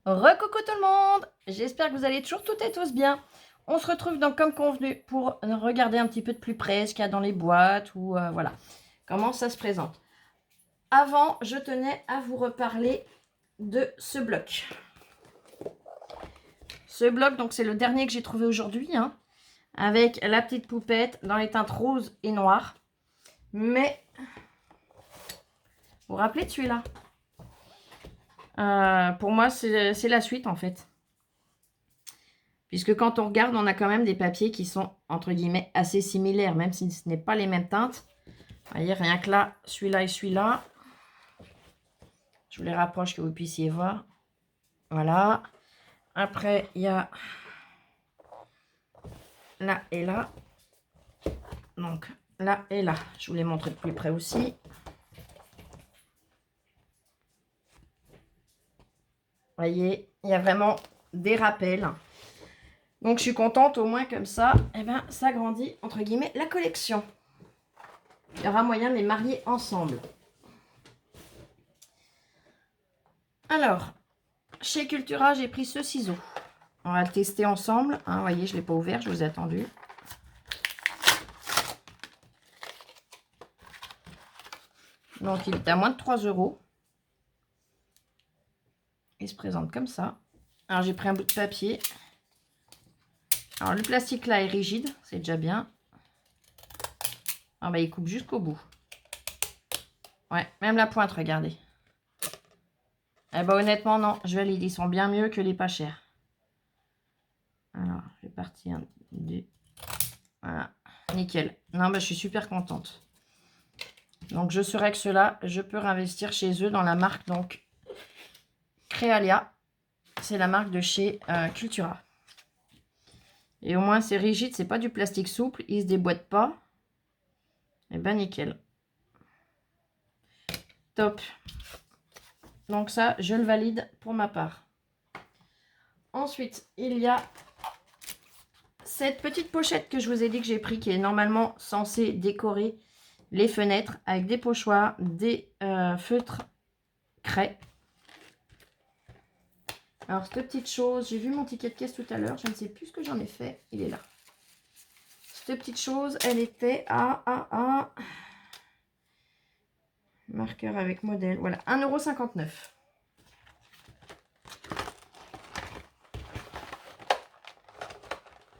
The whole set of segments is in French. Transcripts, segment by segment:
Recoucou tout le monde, j'espère que vous allez toujours toutes et tous bien. On se retrouve donc comme convenu pour regarder un petit peu de plus près ce qu'il y a dans les boîtes ou voilà, comment ça se présente. Avant, je tenais à vous reparler de ce bloc. Ce bloc, donc c'est le dernier que j'ai trouvé aujourd'hui, hein, avec la petite poupette dans les teintes rose et noir. Mais, vous vous rappelez de celui-là? Pour moi, c'est la suite en fait. Puisque quand on regarde, on a quand même des papiers qui sont, entre guillemets, assez similaires, même si ce n'est pas les mêmes teintes. Vous voyez, rien que là, celui-là et celui-là. Je vous les rapproche que vous puissiez voir. Voilà. Après, il y a là et là. Donc, là et là. Je vous les montre de plus près aussi. Vous voyez, il y a vraiment des rappels. Donc, je suis contente, au moins comme ça, eh ben, ça grandit, entre guillemets, la collection. Il y aura moyen de les marier ensemble. Alors, chez Cultura, j'ai pris ce ciseau. On va le tester ensemble. Hein, vous voyez, je ne l'ai pas ouvert, je vous ai attendu. Donc, il est à moins de 3 €. Il se présente comme ça. Alors, j'ai pris un bout de papier. Alors, le plastique là est rigide, c'est déjà bien. Ah bah, il coupe jusqu'au bout. Ouais, même la pointe, regardez. Eh bah, honnêtement, non, je valide. Ils sont bien mieux que les pas chers. Alors, je vais partir. Voilà, nickel. Non, bah, je suis super contente. Donc, je saurais que ceux-là, je peux réinvestir chez eux dans la marque, donc, Créalia. C'est la marque de chez Cultura. Et au moins, c'est rigide, c'est pas du plastique souple, il se déboîte pas. Et ben nickel. Top. Donc ça, je le valide pour ma part. Ensuite, il y a cette petite pochette que je vous ai dit que j'ai pris, qui est normalement censée décorer les fenêtres avec des pochoirs, des feutres craie. Alors, cette petite chose, j'ai vu mon ticket de caisse tout à l'heure, je ne sais plus ce que j'en ai fait, il est là. Cette petite chose, elle était à marqueur avec modèle, voilà, 1,59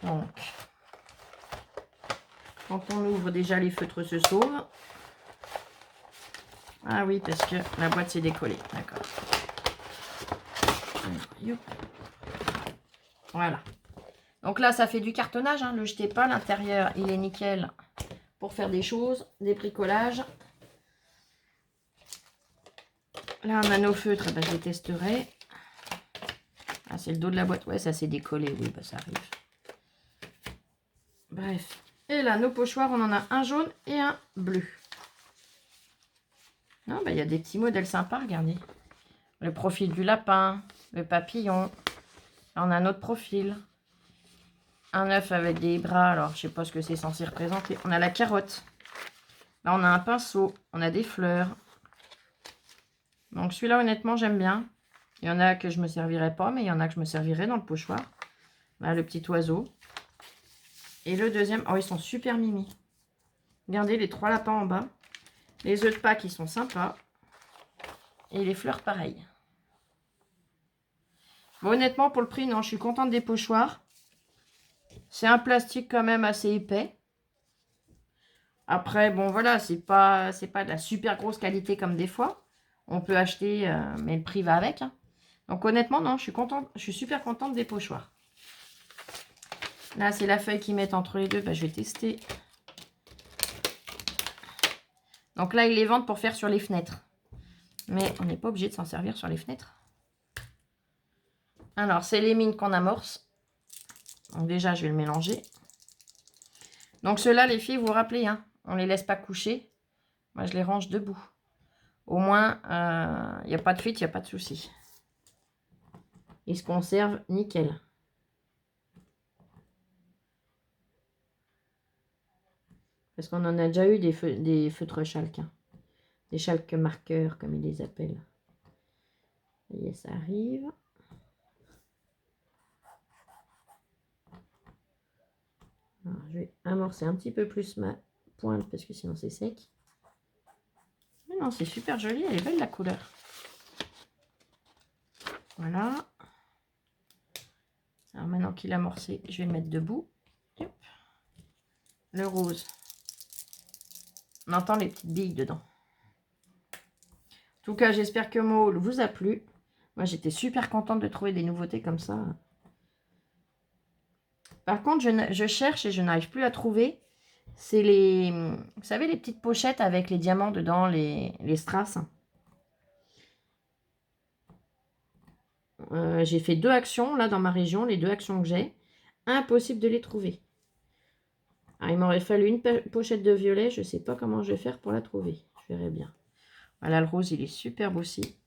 €. Donc, quand on ouvre, déjà les feutres se sauvent. Ah oui, parce que la boîte s'est décollée. D'accord. Voilà. Donc là, ça fait du cartonnage. Hein, le jetez pas. L'intérieur, il est nickel pour faire des choses, des bricolages. Là, on a nos feutres. Ben, je les testerai. Ah, c'est le dos de la boîte. Ouais, ça s'est décollé. Oui, bah, ça arrive. Bref. Et là, nos pochoirs, on en a un jaune et un bleu. Non, bah, il y a des petits modèles sympas, regardez. Le profil du lapin, le papillon. Là, on a un autre profil. Un œuf avec des bras, alors je sais pas ce que c'est censé représenter. On a la carotte. Là, on a un pinceau. On a des fleurs. Donc, celui-là, honnêtement, j'aime bien. Il y en a que je me servirai pas, mais il y en a que je me servirai dans le pochoir. Là, le petit oiseau. Et le deuxième, oh, ils sont super mimi. Regardez les 3 lapins en bas. Les œufs de Pâques, ils sont sympas. Et les fleurs, pareil. Bon, honnêtement, pour le prix, non, je suis contente des pochoirs. C'est un plastique quand même assez épais. Après, bon, voilà, c'est pas de la super grosse qualité comme des fois. On peut acheter, mais le prix va avec. Hein. Donc, honnêtement, non, je suis contente, je suis super contente des pochoirs. Là, c'est la feuille qu'ils mettent entre les deux. Bah, je vais tester. Donc là, ils les vendent pour faire sur les fenêtres. Mais on n'est pas obligé de s'en servir sur les fenêtres. Alors, c'est les mines qu'on amorce. Donc déjà, je vais le mélanger. Donc ceux-là, les filles, vous vous rappelez, hein, on ne les laisse pas coucher. Moi, je les range debout. Au moins, il n'y a pas de fuite, il n'y a pas de souci. Ils se conservent nickel. Parce qu'on en a déjà eu des feutres chalques. Hein. Des chalques marqueurs, comme ils les appellent. Vous voyez, ça arrive. Alors, je vais amorcer un petit peu plus ma pointe parce que sinon c'est sec. Mais non, c'est super joli, elle est belle la couleur. Voilà. Alors maintenant qu'il a amorcé, je vais le mettre debout. Hop. Le rose. On entend les petites billes dedans. En tout cas, j'espère que mon haul vous a plu. Moi, j'étais super contente de trouver des nouveautés comme ça. Par contre, je cherche et je n'arrive plus à trouver. C'est les... Vous savez, les petites pochettes avec les diamants dedans, les strass. J'ai fait 2 actions, là, dans ma région. Les 2 actions que j'ai. Impossible de les trouver. Alors, il m'aurait fallu une pochette de violet. Je ne sais pas comment je vais faire pour la trouver. Je verrai bien. Voilà, le rose, il est superbe aussi.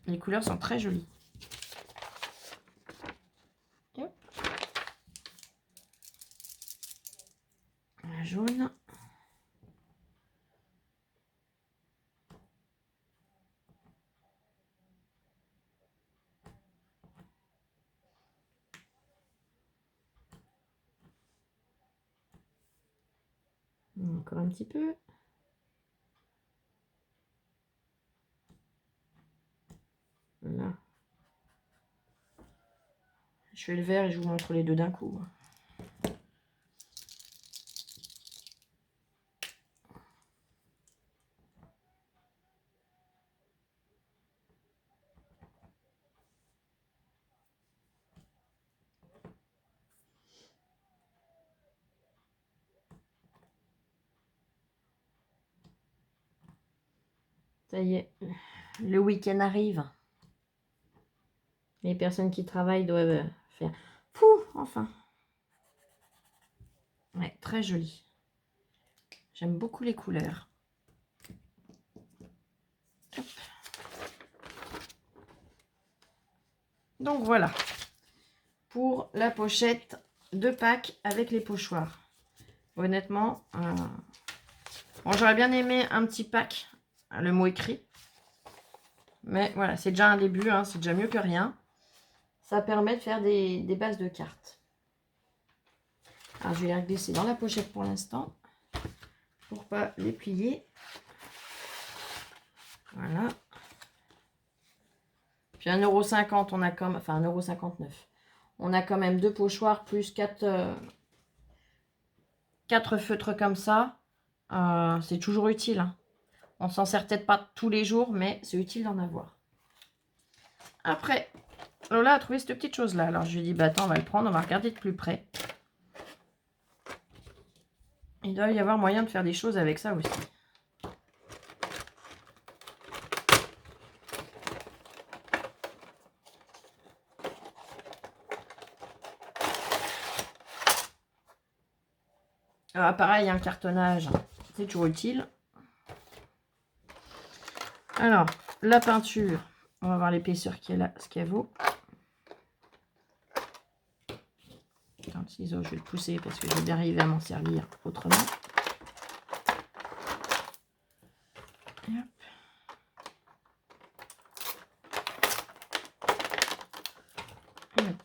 Les couleurs sont très jolies. Hop. La jaune. Encore un petit peu. Voilà. Je fais le vert et je vous montre les deux d'un coup. Ça y est, le week-end arrive. Les personnes qui travaillent doivent faire... Fou, enfin. Ouais, très joli. J'aime beaucoup les couleurs. Hop. Donc voilà. Pour la pochette de Pâques avec les pochoirs. Honnêtement, bon, j'aurais bien aimé un petit pack, le mot écrit. Mais voilà, c'est déjà un début, hein, c'est déjà mieux que rien. Ça permet de faire des bases de cartes. Alors, je vais les reglisser dans la pochette pour l'instant. Pour pas les plier. Voilà. Puis 1,50 €, on a comme... Enfin, 1,59 €. On a quand même 2 pochoirs plus 4 feutres comme ça. C'est toujours utile. Hein. On s'en sert peut-être pas tous les jours, mais c'est utile d'en avoir. Après, Lola a trouvé cette petite chose-là. Alors, je lui ai dit, bah attends, on va le prendre, on va regarder de plus près. Il doit y avoir moyen de faire des choses avec ça aussi. Alors, pareil, un cartonnage, c'est toujours utile. Alors, la peinture, on va voir l'épaisseur qu'elle a, ce qu'elle vaut. Dans le ciseau, je vais le pousser parce que je vais bien arriver à m'en servir autrement. Et hop. Et hop.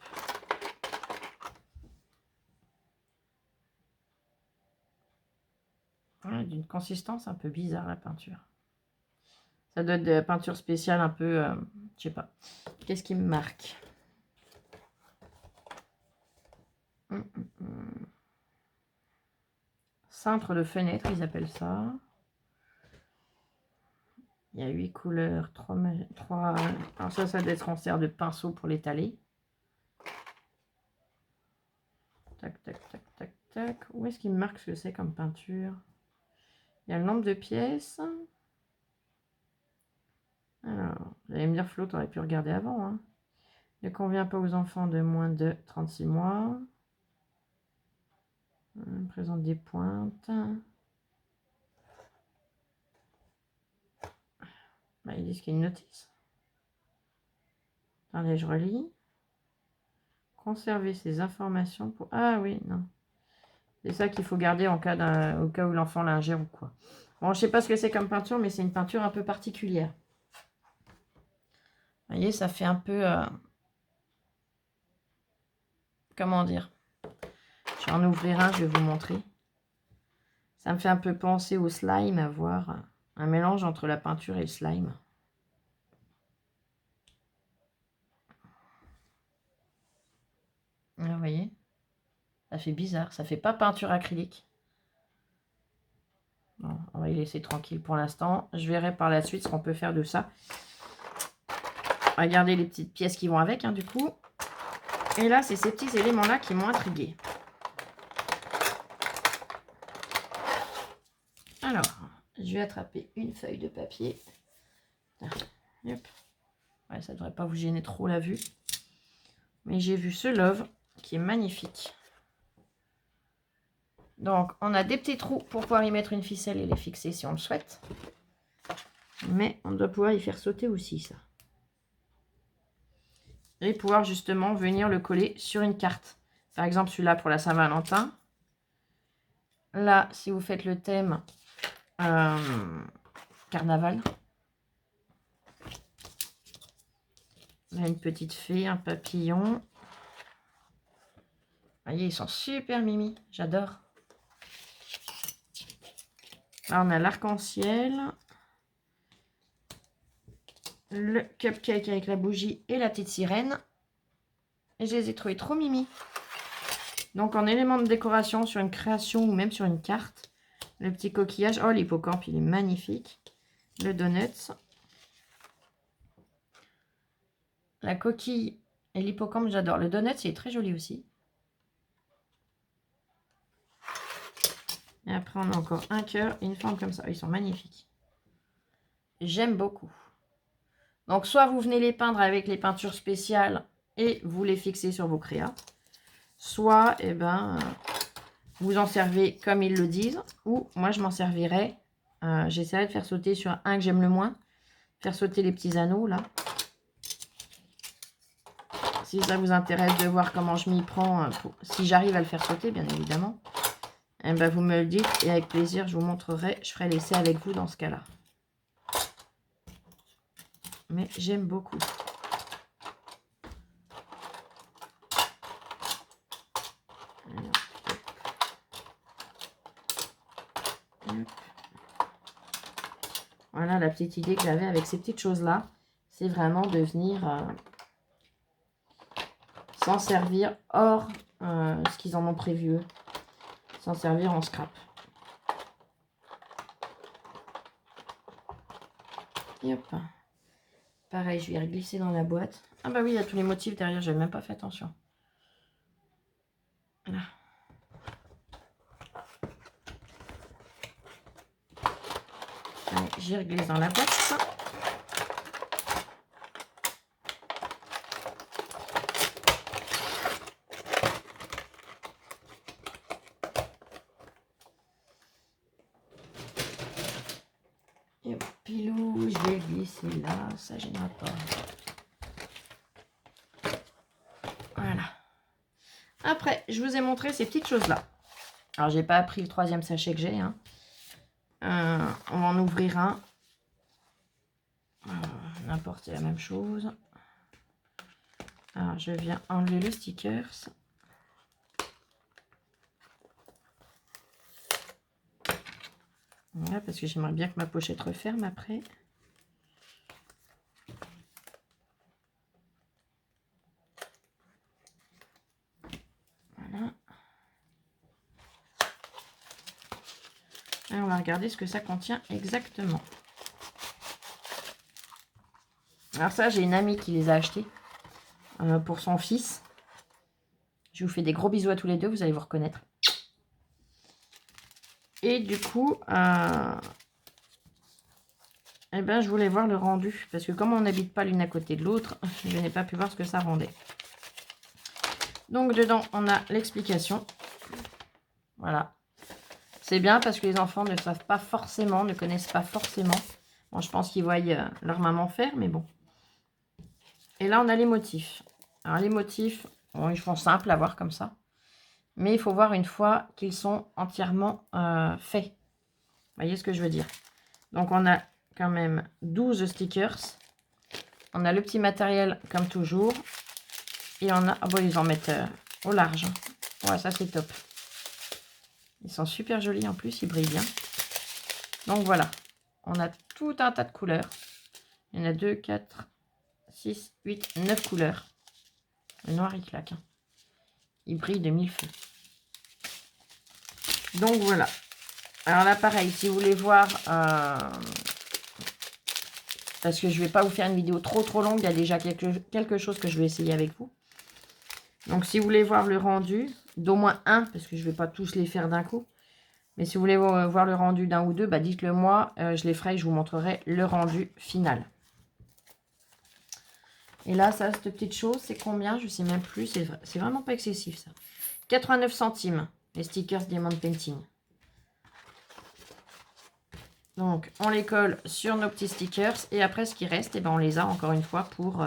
Voilà, d'une consistance un peu bizarre la peinture. Ça doit être de la peinture spéciale un peu, je sais pas. Qu'est-ce qui me marque? Cintre de fenêtre, ils appellent ça. Il y a 8 couleurs, 3... Alors ça doit être en serre de pinceau pour l'étaler. Tac, tac, tac, tac, tac. Où est-ce qu'il me marque ce que c'est comme peinture? Il y a le nombre de pièces. Alors, vous allez me dire, Flo, t'aurais pu regarder avant. Hein. Ne convient pas aux enfants de moins de 36 mois. Présente des pointes. Bah, ils disent qu'il y a une notice. Attendez, je relis. Conserver ces informations pour... Ah oui, non. C'est ça qu'il faut garder en cas au cas où l'enfant l'ingère ou quoi. Bon, je sais pas ce que c'est comme peinture, mais c'est une peinture un peu particulière. Vous voyez, ça fait un peu... comment dire? vais en ouvrir un, je vais vous montrer. Ça me fait un peu penser au slime, à voir un mélange entre la peinture et le slime. Vous voyez, ça fait bizarre, ça fait pas peinture acrylique. Bon, on va y laisser tranquille pour l'instant. Je verrai par la suite ce qu'on peut faire de ça. Regardez les petites pièces qui vont avec, hein, du coup. Et là, c'est ces petits éléments-là qui m'ont intriguée. Alors, je vais attraper une feuille de papier. Hop. Ouais, ça ne devrait pas vous gêner trop la vue. Mais j'ai vu ce love qui est magnifique. Donc, on a des petits trous pour pouvoir y mettre une ficelle et les fixer si on le souhaite. Mais on doit pouvoir y faire sauter aussi, ça. Et pouvoir justement venir le coller sur une carte. Par exemple, celui-là pour la Saint-Valentin. Là, si vous faites le thème carnaval. Là, une petite fée, un papillon. Vous voyez, ils sont super mimi. J'adore. Là, on a l'arc-en-ciel. Le cupcake avec la bougie et la petite sirène. Et je les ai trouvés trop mimi. Donc, en élément de décoration sur une création ou même sur une carte. Le petit coquillage. Oh, l'hippocampe, il est magnifique. Le donut. La coquille et l'hippocampe, j'adore. Le donut, il est très joli aussi. Et après, on a encore un cœur et une forme comme ça. Ils sont magnifiques. J'aime beaucoup. Donc, soit vous venez les peindre avec les peintures spéciales et vous les fixez sur vos créas. Soit, eh ben, vous en servez comme ils le disent. Ou moi, je m'en servirai. J'essaierai de faire sauter sur un que j'aime le moins. Faire sauter les petits anneaux, là. Si ça vous intéresse de voir comment je m'y prends, si j'arrive à le faire sauter, bien évidemment. Eh ben, vous me le dites et avec plaisir, je vous montrerai. Je ferai l'essai avec vous dans ce cas-là. Mais j'aime beaucoup. Voilà la petite idée que j'avais avec ces petites choses-là. C'est vraiment de venir s'en servir hors ce qu'ils en ont prévu eux. S'en servir en scrap. Et hop. Pareil, je vais glisser dans la boîte. Ah bah oui, il y a tous les motifs derrière, j'avais même pas fait attention. Voilà. Allez, j'y reglisse dans la boîte. Et pilou, je vais glisser là, ça ne gênera pas. Voilà. Après, je vous ai montré ces petites choses-là. Alors, j'ai pas pris le 3e sachet que j'ai. Hein. On va en ouvrir un. N'importe, c'est la même chose. Alors, je viens enlever le stickers. Voilà, parce que j'aimerais bien que ma pochette referme après. Voilà. Et on va regarder ce que ça contient exactement. Alors ça, j'ai une amie qui les a achetés pour son fils. Je vous fais des gros bisous à tous les deux, vous allez vous reconnaître. Et du coup, eh ben, je voulais voir le rendu. Parce que comme on n'habite pas l'une à côté de l'autre, je n'ai pas pu voir ce que ça rendait. Donc dedans, on a l'explication. Voilà. C'est bien parce que les enfants ne savent pas forcément, ne connaissent pas forcément. Bon, je pense qu'ils voient leur maman faire, mais bon. Et là, on a les motifs. Alors, les motifs, bon, ils font simple à voir comme ça. Mais il faut voir une fois qu'ils sont entièrement faits. Vous voyez ce que je veux dire? Donc, on a quand même 12 stickers. On a le petit matériel comme toujours. Et on a... Ah bon, ils en mettent au large. Ouais, ça, c'est top. Ils sont super jolis en plus, ils brillent bien. Donc voilà, on a tout un tas de couleurs. Il y en a 2, 4, 6, 8, 9 couleurs. Le noir, il claque. Hein. Il brille de mille feux. Donc voilà. Alors là, pareil, si vous voulez voir... parce que je ne vais pas vous faire une vidéo trop longue. Il y a déjà quelque chose que je vais essayer avec vous. Donc si vous voulez voir le rendu, d'au moins un, parce que je ne vais pas tous les faire d'un coup. Mais si vous voulez voir le rendu d'un ou deux, bah dites-le moi. Je les ferai et je vous montrerai le rendu final. Et là, ça, cette petite chose, c'est combien? Je ne sais même plus. C'est vraiment pas excessif, ça. 89 centimes, les stickers Diamond Painting. Donc, on les colle sur nos petits stickers. Et après, ce qui reste, eh ben, on les a encore une fois pour...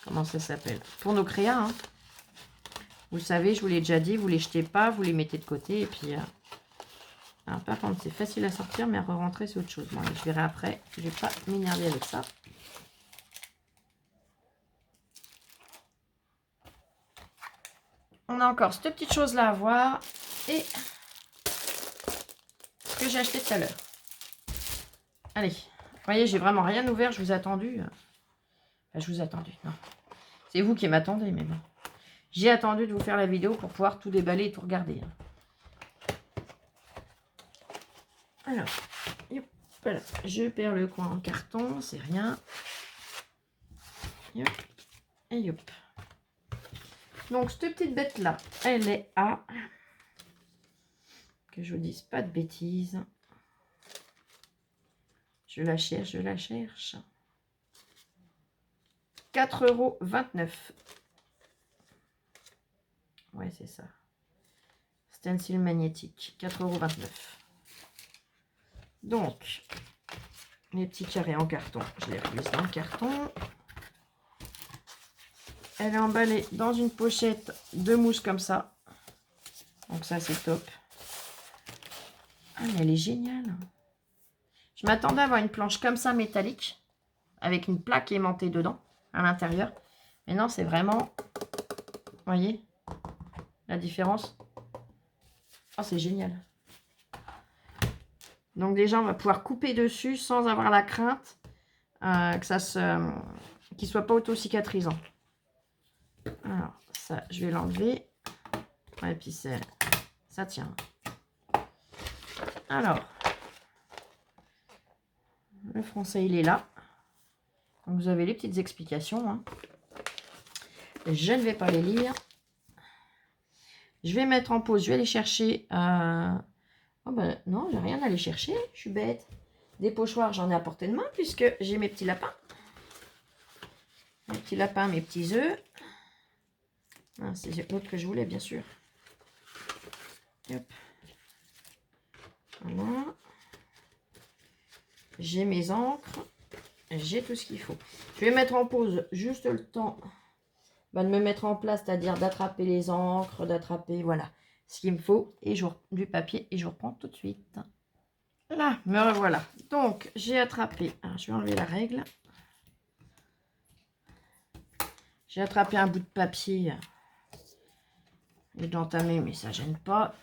comment ça s'appelle? Pour nos créas. Hein. Vous savez, je vous l'ai déjà dit, vous les jetez pas, vous les mettez de côté. Et puis... alors, par contre, c'est facile à sortir, mais à re-rentrer, c'est autre chose. Bon, allez, je verrai après. Je ne vais pas m'énerver avec ça. On a encore cette petite chose-là à voir. Et ce que j'ai acheté tout à l'heure. Allez. Vous voyez, j'ai vraiment rien ouvert. Je vous ai attendu. Enfin, je vous ai attendu. Non. C'est vous qui m'attendez, mais bon. J'ai attendu de vous faire la vidéo pour pouvoir tout déballer et tout regarder. Alors, yop, voilà. Je perds le coin en carton. C'est rien. Yop. Et yop. Donc, cette petite bête-là, elle est à... que je vous dise pas de bêtises. Je la cherche, je la cherche. 4,29 €. Ouais, c'est ça. Stencil magnétique, 4,29 €. Donc, les petits carrés en carton, je les reglisse dans le carton. Elle est emballée dans une pochette de mousse comme ça. Donc ça, c'est top. Ah, mais elle est géniale. Je m'attendais à avoir une planche comme ça, métallique, avec une plaque aimantée dedans, à l'intérieur. Mais non, c'est vraiment... Vous voyez la différence? Oh, c'est génial. Donc déjà, on va pouvoir couper dessus sans avoir la crainte que ça qu'il soit pas auto-cicatrisant. Alors, ça, je vais l'enlever. Et puis, ça tient. Alors, le français, il est là. Donc, vous avez les petites explications. Hein. Je ne vais pas les lire. Je vais mettre en pause. Je vais aller chercher... Oh ben, non, j'ai rien à aller chercher. Je suis bête. Des pochoirs, j'en ai à portée de main puisque j'ai mes petits lapins. Mes petits lapins, mes petits œufs. Ah, c'est l'autre que je voulais, bien sûr. Hop. Voilà. J'ai mes encres. J'ai tout ce qu'il faut. Je vais mettre en pause juste le temps de me mettre en place, c'est-à-dire d'attraper les encres, d'attraper, voilà, ce qu'il me faut. Et du papier et je reprends tout de suite. Là, me revoilà. Donc, j'ai attrapé. Alors, je vais enlever la règle. J'ai attrapé un bout de papier. Et d'entamer, mais ça gêne pas.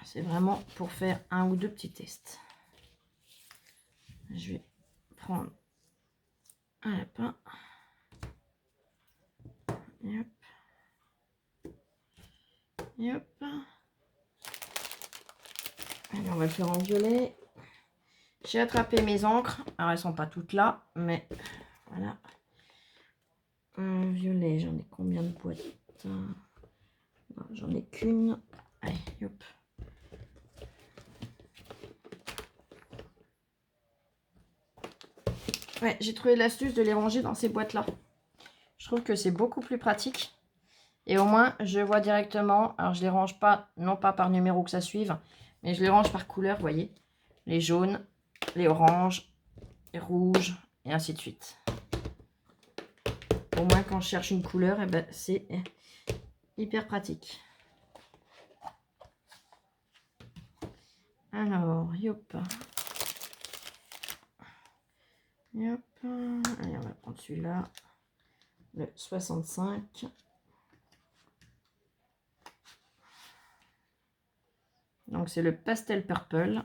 C'est vraiment pour faire un ou deux petits tests. Je vais prendre un lapin. Et hop. Et hop. Allez, on va le faire en violet. J'ai attrapé mes encres. Alors, elles sont pas toutes là, mais voilà. Violet, j'en ai combien de boîtes? J'en ai qu'une. Allez, hop. Ouais, j'ai trouvé l'astuce de les ranger dans ces boîtes-là. Je trouve que c'est beaucoup plus pratique. Et au moins, je vois directement. Alors, je les range pas, non pas par numéro que ça suive, mais je les range par couleur, vous voyez. Les jaunes, les oranges, les rouges, et ainsi de suite. Au moins, quand je cherche une couleur, eh ben, c'est hyper pratique. Alors, yop. Yop. Allez, on va prendre celui-là. Le 65. Donc c'est le Pastel Purple.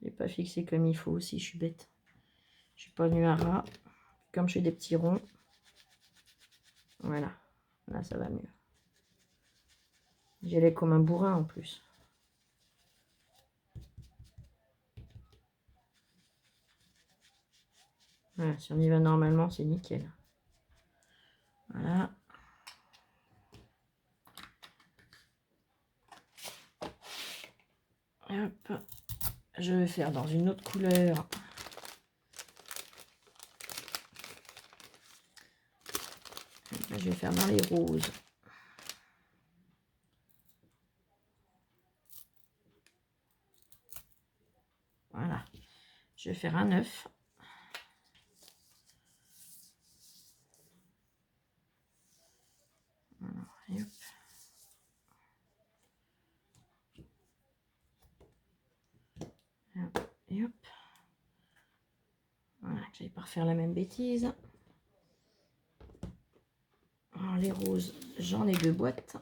Je n'ai pas fixé comme il faut aussi, je suis bête. Je suis pas venue à ras. Comme je fais des petits ronds. Voilà. Là, ça va mieux. J'ai l'air comme un bourrin en plus. Voilà, si on y va normalement, c'est nickel. Voilà. Hop. Je vais faire dans une autre couleur. Je vais faire dans les roses. Voilà. Je vais faire un 9. Voilà, et hop. Et hop. Voilà, que j'aille pas refaire la même bêtise. Alors, les roses, j'en ai 2 boîtes.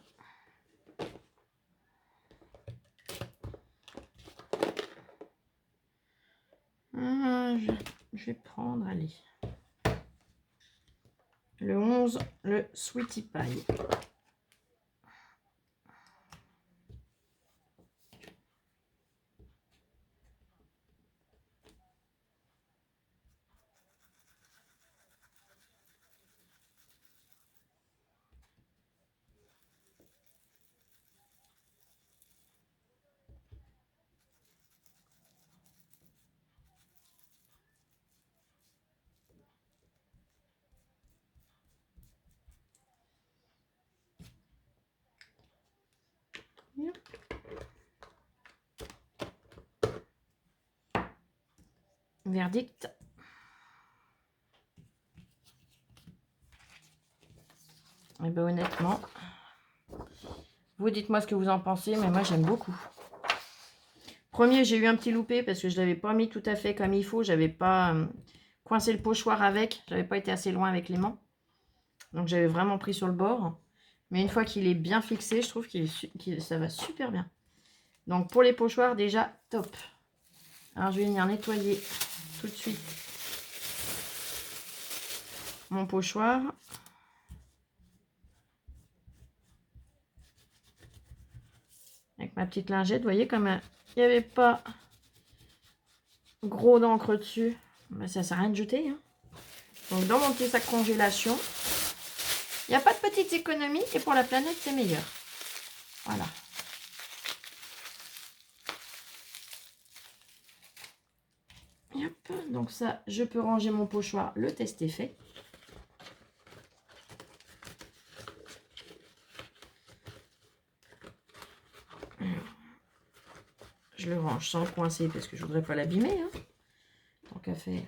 Je vais prendre, allez, le 11, le Sweetie Pie. Verdict. Et ben honnêtement, vous dites-moi ce que vous en pensez, mais moi j'aime beaucoup. Premier, j'ai eu un petit loupé parce que je ne l'avais pas mis tout à fait comme il faut. J'avais pas coincé le pochoir avec. J'avais pas été assez loin avec l'aimant. Donc j'avais vraiment pris sur le bord. Mais une fois qu'il est bien fixé, je trouve que ça va super bien. Donc pour les pochoirs, déjà top. Alors je vais venir nettoyer tout de suite mon pochoir. Avec ma petite lingette, vous voyez comme il n'y avait pas gros d'encre dessus. Ben, ça ne sert à rien de jeter. Hein. Donc dans mon petit sac congélation, il n'y a pas de petites économies et pour la planète c'est meilleur. Voilà. Et hop, donc ça, je peux ranger mon pochoir. Le test est fait. Je le range sans le coincer parce que je voudrais pas l'abîmer. Hein. Tant qu'à faire.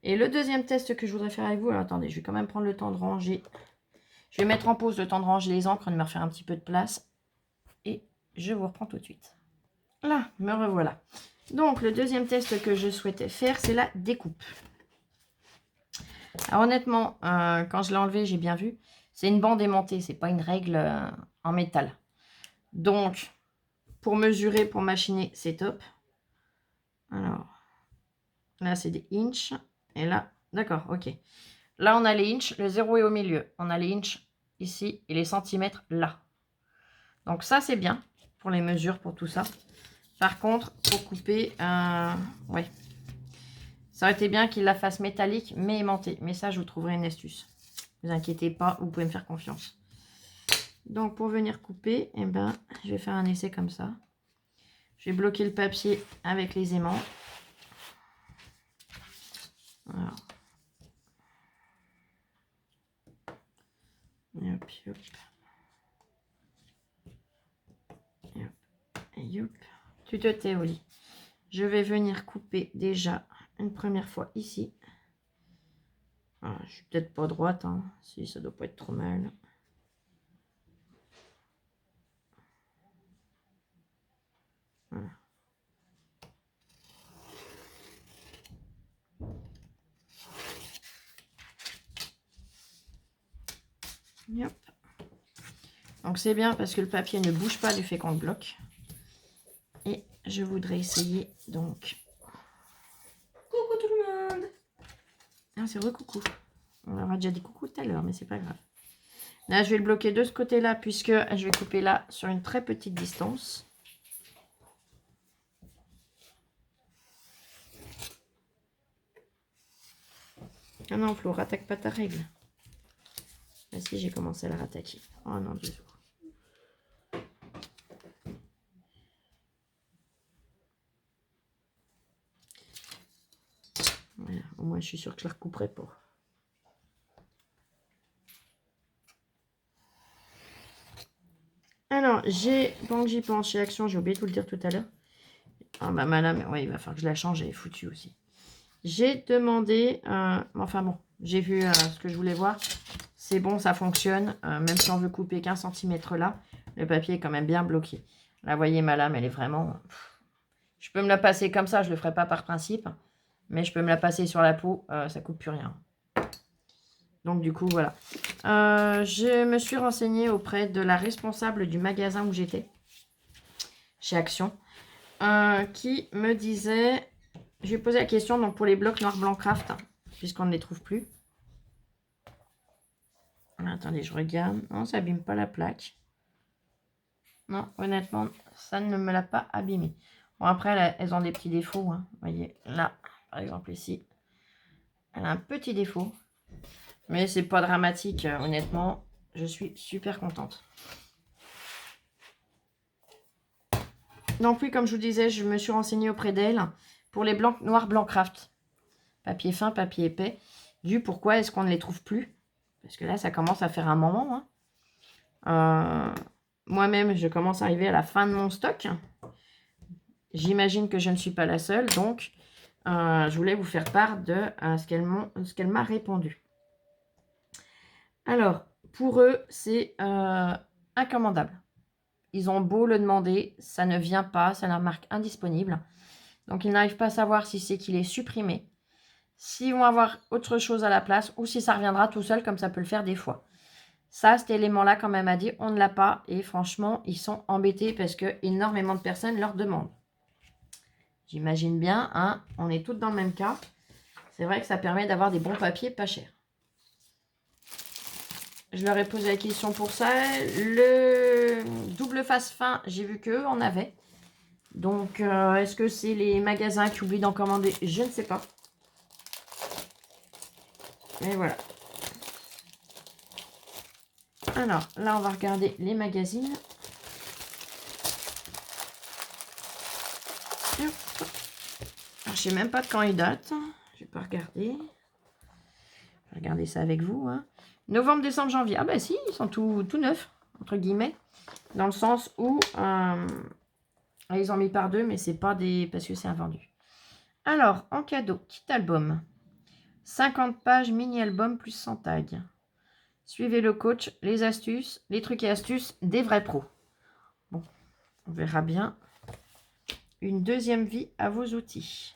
Et le deuxième test que je voudrais faire avec vous, alors attendez, je vais quand même prendre le temps de ranger. Je vais mettre en pause le temps de ranger les encres, de me refaire un petit peu de place. Et je vous reprends tout de suite. Là, me revoilà. Donc, le deuxième test que je souhaitais faire, c'est la découpe. Alors, honnêtement, quand je l'ai enlevé, j'ai bien vu. C'est une bande aimantée, c'est pas une règle en métal. Donc, pour mesurer, pour machiner, c'est top. Alors, là, c'est des inches. Et là, d'accord, ok. Là, on a les inches, le 0 est au milieu. On a les inches ici et les centimètres là. Donc, ça, c'est bien pour les mesures, pour tout ça. Par contre, pour couper, ouais. Ça aurait été bien qu'il la fasse métallique, mais aimantée. Mais ça, je vous trouverai une astuce. Ne vous inquiétez pas, vous pouvez me faire confiance. Donc, pour venir couper, eh ben, je vais faire un essai comme ça. Je vais bloquer le papier avec les aimants. Voilà. Et hop, hop. Et hop, et hop. Tu te tais, Oli. Je vais venir couper déjà une première fois ici. Voilà, je suis peut-être pas droite, hein. Si, ça doit pas être trop mal. Voilà. Hop. Donc c'est bien parce que le papier ne bouge pas du fait qu'on le bloque. Et je voudrais essayer donc... Coucou tout le monde! Ah, c'est re-coucou. On leur a déjà dit coucou tout à l'heure, mais c'est pas grave. Là, je vais le bloquer de ce côté-là puisque je vais couper là sur une très petite distance. Ah non, Flo, rattaque pas ta règle. Ah si, j'ai commencé à la rattaquer. Oh non, du tout. Voilà, au moins je suis sûre que je la recouperai pas. Alors, pendant que j'y pense, chez Action, j'ai oublié de vous le dire tout à l'heure. Ah bah madame, ouais, il va falloir que je la change, elle est foutue aussi. J'ai demandé, enfin bon, j'ai vu ce que je voulais voir. C'est bon, ça fonctionne. Même si on veut couper qu'1 centimètre là, le papier est quand même bien bloqué. Là, vous voyez, ma lame, elle est vraiment... Je peux me la passer comme ça, je le ferai pas par principe. Mais je peux me la passer sur la peau, ça coupe plus rien. Donc du coup, voilà. Je me suis renseignée auprès de la responsable du magasin où j'étais, chez Action, qui me disait... Je lui ai posé la question donc pour les blocs noir blanc craft, puisqu'on ne les trouve plus. Attendez, je regarde. Non, ça abîme pas la plaque. Non, honnêtement, ça ne me l'a pas abîmé. Bon, après, elles ont des petits défauts. Hein. Vous voyez, là, par exemple, ici, elle a un petit défaut. Mais c'est pas dramatique, honnêtement. Je suis super contente. Donc oui, comme je vous disais, je me suis renseignée auprès d'elle pour les blancs, noirs blanc craft. Papier fin, papier épais. Du pourquoi est-ce qu'on ne les trouve plus? Parce que là, ça commence à faire un moment. Hein. Moi-même, je commence à arriver à la fin de mon stock. J'imagine que je ne suis pas la seule. Donc, je voulais vous faire part de ce qu'elle m'a répondu. Alors, pour eux, c'est incommandable. Ils ont beau le demander, ça ne vient pas, ça leur marque indisponible. Donc, ils n'arrivent pas à savoir si c'est qu'il est supprimé, s'ils vont avoir autre chose à la place ou si ça reviendra tout seul comme ça peut le faire des fois. Ça, cet élément-là, quand même, a dit, on ne l'a pas. Et franchement, ils sont embêtés parce que énormément de personnes leur demandent. J'imagine bien, hein, on est toutes dans le même cas. C'est vrai que ça permet d'avoir des bons papiers pas chers. Je leur ai posé la question pour ça. Le double face fin, j'ai vu qu'eux en avaient. Donc, est-ce que c'est les magasins qui oublient d'en commander? Je ne sais pas. Mais voilà. Alors, là, on va regarder les magazines. Alors, je sais même pas de quand ils datent. Je vais pas regarder. Je vais regarder ça avec vous. Hein. Novembre, décembre, janvier. Ah bah si, ils sont tout neufs, entre guillemets. Dans le sens où ils ont mis par deux, mais c'est pas des... parce que c'est invendu. Alors, en cadeau, kit album. 50 pages mini-album plus 100 tags. Suivez le coach, les astuces, les trucs et astuces des vrais pros. Bon, on verra bien. Une deuxième vie à vos outils.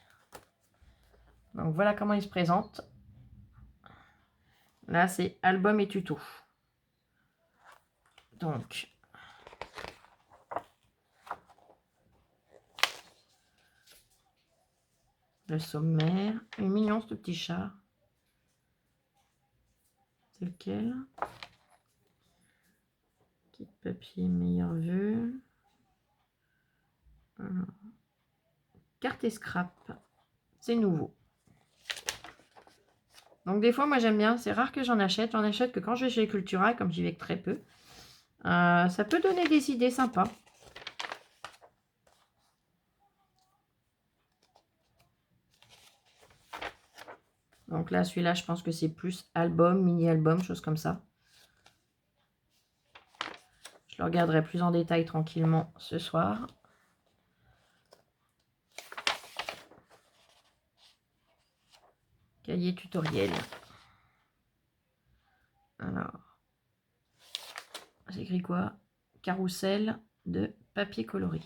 Donc, voilà comment il se présente. Là, c'est album et tuto. Donc, le sommaire. Il est mignon ce petit chat. C'est lequel? Kit papier, meilleur vœu. Carte et scrap. C'est nouveau. Donc des fois, moi j'aime bien. C'est rare que j'en achète. J'en achète que quand je vais chez Cultura, comme j'y vais que très peu. Ça peut donner des idées sympas. Donc là, celui-là, je pense que c'est plus album, mini-album, chose comme ça. Je le regarderai plus en détail tranquillement ce soir. Cahier tutoriel. Alors, c'est écrit quoi? Carrousel de papier coloré.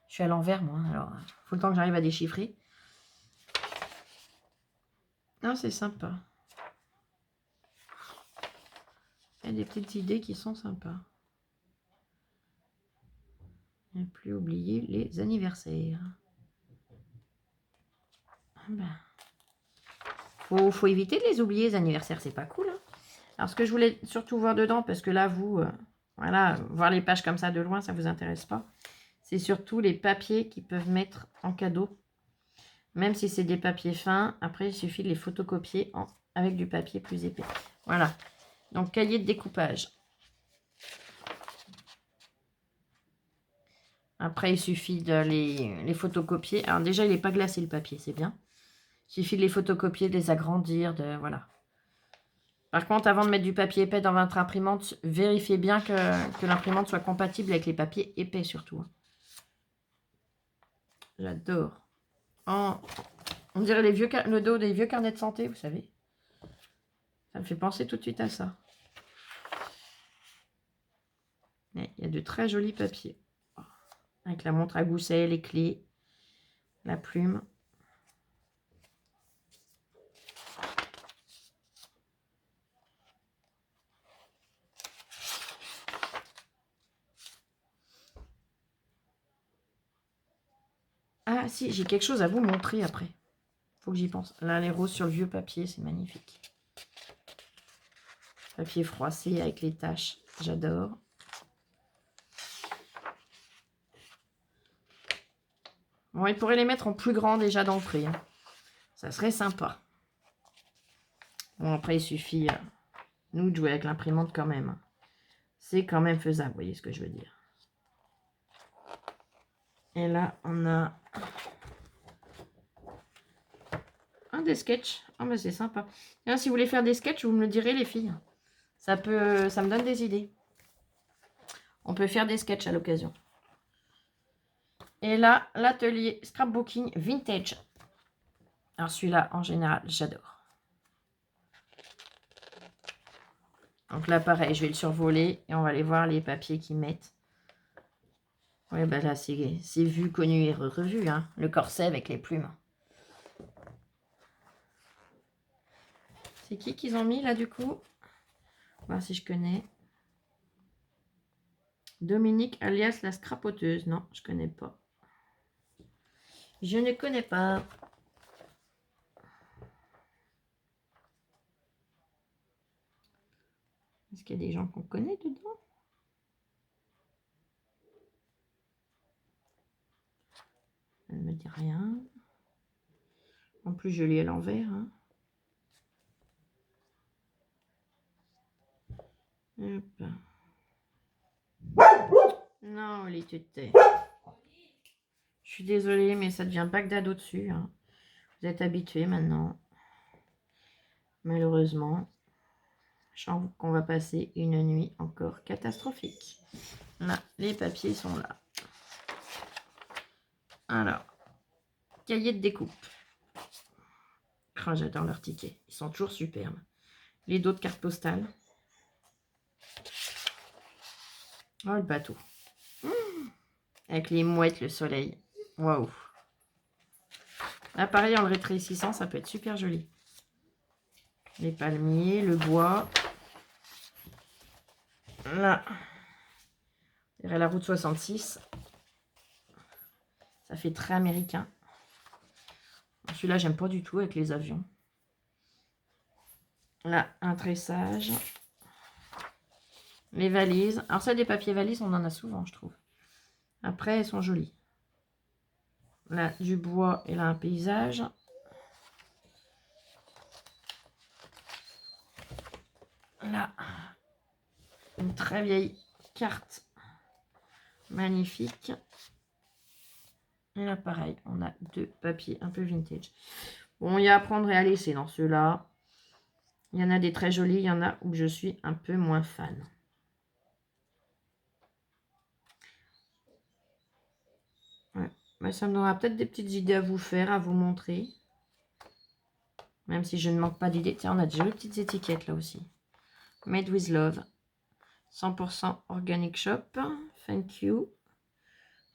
Je suis à l'envers, moi. Alors, il faut le temps que j'arrive à déchiffrer. Non, c'est sympa. y a des petites idées qui sont sympas. Ne plus oublier les anniversaires. Ah ben. Faut éviter de les oublier, les anniversaires, c'est pas cool. Hein. Alors, ce que je voulais surtout voir dedans, parce que là, vous, voilà, voir les pages comme ça de loin, ça vous intéresse pas. C'est surtout les papiers qu'ils peuvent mettre en cadeau. Même si c'est des papiers fins, après, il suffit de les photocopier avec du papier plus épais. Voilà. Donc, cahier de découpage. Après, il suffit de les photocopier. Alors, déjà, il n'est pas glacé, le papier, c'est bien. Il suffit de les photocopier, de les agrandir, voilà. Par contre, avant de mettre du papier épais dans votre imprimante, vérifiez bien que l'imprimante soit compatible avec les papiers épais, surtout. J'adore. Oh, on dirait le dos des vieux carnets de santé, vous savez. Ça me fait penser tout de suite à ça. Mais il y a de très jolis papiers. Avec la montre à gousset, les clés, la plume. Ah si, j'ai quelque chose à vous montrer après. Faut que j'y pense. Là, les roses sur le vieux papier, c'est magnifique. Papier froissé avec les taches, j'adore. Bon, il pourrait les mettre en plus grand déjà d'entrée. Hein. Ça serait sympa. Bon, après, il suffit, nous, de jouer avec l'imprimante quand même. C'est quand même faisable, vous voyez ce que je veux dire. Et là, on a un des sketchs. Ah, mais c'est sympa. Et là, si vous voulez faire des sketchs, vous me le direz, les filles. Ça me donne des idées. On peut faire des sketchs à l'occasion. Et là, l'atelier scrapbooking vintage. Alors, celui-là, en général, j'adore. Donc là, pareil, je vais le survoler et on va aller voir les papiers qu'ils mettent. Oui, ben là, c'est vu, connu et revu. Hein. Le corset avec les plumes. C'est qui qu'ils ont mis là, du coup? On va voir si je connais. Dominique, alias la scrapoteuse. Non, je connais pas. Je ne connais pas. Est-ce qu'il y a des gens qu'on connaît dedans? Ça ne me dit rien. En plus, je lis à l'envers. Hein. Hop. Non, les tutés. Je suis désolée, mais ça devient Bagdad au-dessus. Hein. Vous êtes habitués maintenant. Malheureusement. Je sens qu'on va passer une nuit encore catastrophique. Là, les papiers sont là. Alors, cahier de découpe. Oh, j'adore leurs tickets. Ils sont toujours superbes. Les dos de cartes postales. Oh, le bateau. Avec les mouettes, le soleil. Waouh. Là, pareil, en le rétrécissant, ça peut être super joli. Les palmiers, le bois. Là, la route 66. Ça fait très américain. Celui-là, j'aime pas du tout avec les avions. Là, un tressage. Les valises. Alors ça, des papiers valises, on en a souvent, je trouve. Après, elles sont jolies. Là, du bois et là, un paysage. Là, une très vieille carte. Magnifique. Et là, pareil, on a deux papiers un peu vintage. Bon, il y a à prendre et à laisser dans ceux-là. Il y en a des très jolis, il y en a où je suis un peu moins fan. Ouais. Mais ça me donnera peut-être des petites idées à vous faire, à vous montrer. Même si je ne manque pas d'idées. Tiens, on a déjà les petites étiquettes là aussi. Made with Love. 100% Organic Shop. Thank you.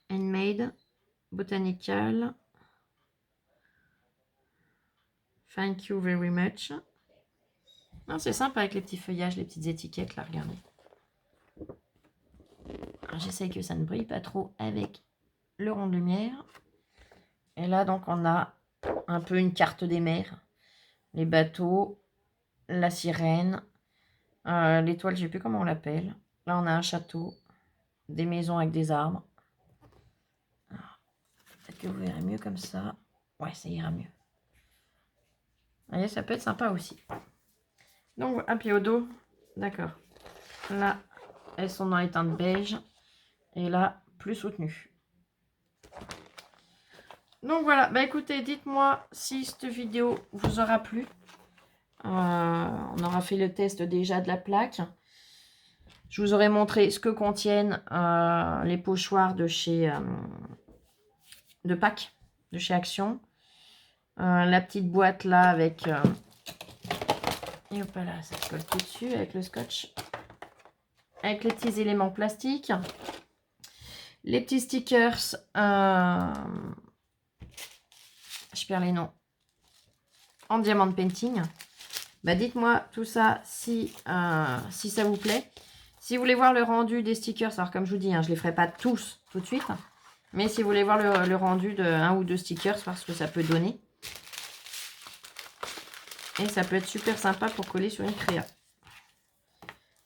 Handmade. Botanical. Thank you very much. Non, c'est sympa avec les petits feuillages, les petites étiquettes, là, regardez. J'essaye que ça ne brille pas trop avec le rond de lumière. Et là, donc, on a un peu une carte des mers. Les bateaux, la sirène, l'étoile, je ne sais plus comment on l'appelle. Là, on a un château, des maisons avec des arbres. Peut-être que vous verrez mieux comme ça. Ouais, ça ira mieux. Vous voyez, ça peut être sympa aussi. Donc, un pied au dos. D'accord. Là, elles sont dans les teintes beige. Et là, plus soutenues. Donc voilà, bah écoutez, dites-moi si cette vidéo vous aura plu. On aura fait le test déjà de la plaque. Je vous aurai montré ce que contiennent les pochoirs de chez de Pâques, de chez Action. La petite boîte là avec... et hop là, ça se colle tout dessus avec le scotch. Avec les petits éléments plastiques. Les petits stickers... je perds les noms. En diamant painting. Bah dites-moi tout ça si ça vous plaît. Si vous voulez voir le rendu des stickers, alors comme je vous dis, hein, je ne les ferai pas tous tout de suite. Mais si vous voulez voir le rendu de 1 ou 2 stickers, voir ce que ça peut donner. Et ça peut être super sympa pour coller sur une créa.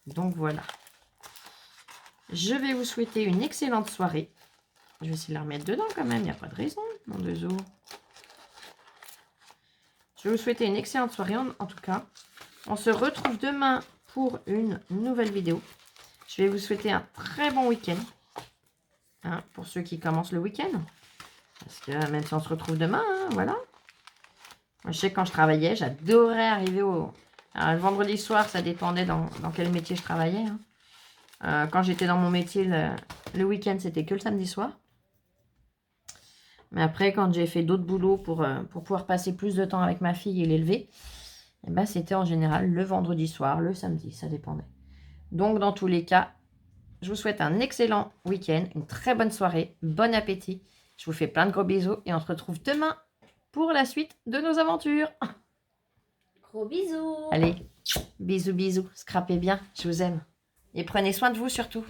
Donc voilà. Je vais vous souhaiter une excellente soirée. Je vais essayer de la remettre dedans quand même, il n'y a pas de raison, mon deux os. Je vais vous souhaiter une excellente soirée en tout cas. On se retrouve demain pour une nouvelle vidéo. Je vais vous souhaiter un très bon week-end. Hein, pour ceux qui commencent le week-end. Parce que même si on se retrouve demain, hein, voilà. Moi, je sais que quand je travaillais, j'adorais arriver au... Alors, le vendredi soir, ça dépendait dans quel métier je travaillais. Hein. Quand j'étais dans mon métier, le week-end, c'était que le samedi soir. Mais après, quand j'ai fait d'autres boulots pour pouvoir passer plus de temps avec ma fille et l'élever, eh ben, c'était en général le vendredi soir, le samedi, ça dépendait. Donc, dans tous les cas, je vous souhaite un excellent week-end, une très bonne soirée, bon appétit. Je vous fais plein de gros bisous et on se retrouve demain pour la suite de nos aventures. Gros bisous. Allez, bisous, bisous. Scrapez bien, je vous aime. Et prenez soin de vous surtout.